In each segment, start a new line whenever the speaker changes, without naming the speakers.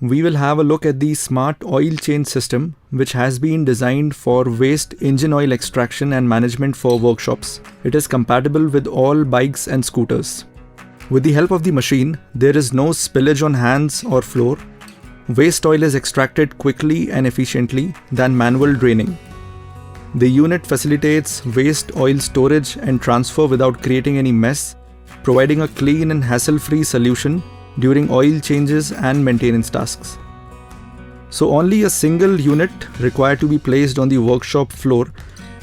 we will have a look at the smart oil change system, which has been designed for waste engine oil extraction and management for workshops. It is compatible with all bikes and scooters. With the help of the machine, there is no spillage on hands or floor. Waste oil is extracted quickly and efficiently than manual draining. The unit facilitates waste oil storage and transfer without creating any mess, providing a clean and hassle-free solution during oil changes and maintenance tasks. So only a single unit required to be placed on the workshop floor.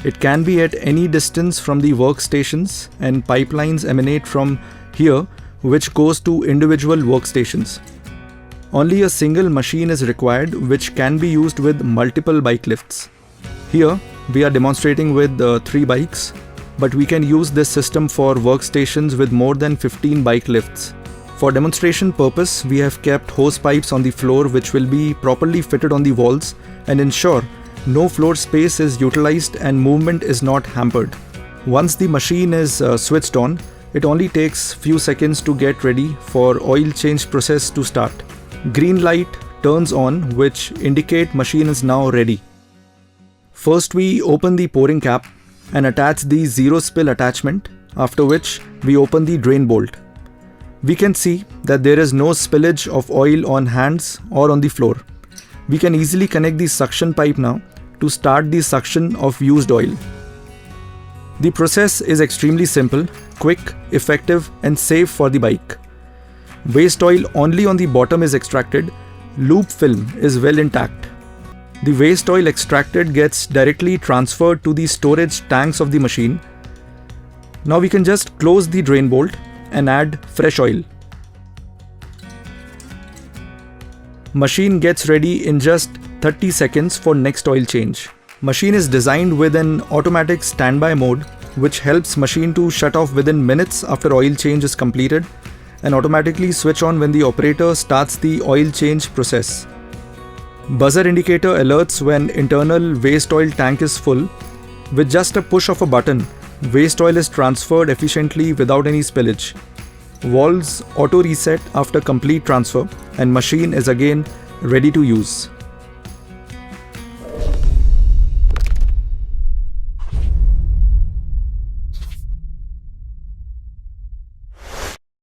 It can be at any distance from the workstations, and pipelines emanate from here which goes to individual workstations. Only a single machine is required, which can be used with multiple bike lifts. Here we are demonstrating with 3 bikes, but we can use this system for workstations with more than 15 bike lifts. For demonstration purpose, we have kept hose pipes on the floor which will be properly fitted on the walls and ensure no floor space is utilized and movement is not hampered. Once the machine is switched on, it only takes few seconds to get ready for oil change process to start. Green light turns on, which indicate machine is now ready. First we open the pouring cap and attach the zero spill attachment, after which we open the drain bolt. We can see that there is no spillage of oil on hands or on the floor. We can easily connect the suction pipe now to start the suction of used oil. The process is extremely simple, quick, effective and safe for the bike. Waste oil only on the bottom is extracted. Loop film is well intact. The waste oil extracted gets directly transferred to the storage tanks of the machine. Now we can just close the drain bolt and add fresh oil. Machine gets ready in just 30 seconds for next oil change. Machine is designed with an automatic standby mode, which helps machine to shut off within minutes after oil change is completed and automatically switch on when the operator starts the oil change process. Buzzer indicator alerts when internal waste oil tank is full. With just a push of a button, waste oil is transferred efficiently without any spillage. Valves auto reset after complete transfer and machine is again ready to use.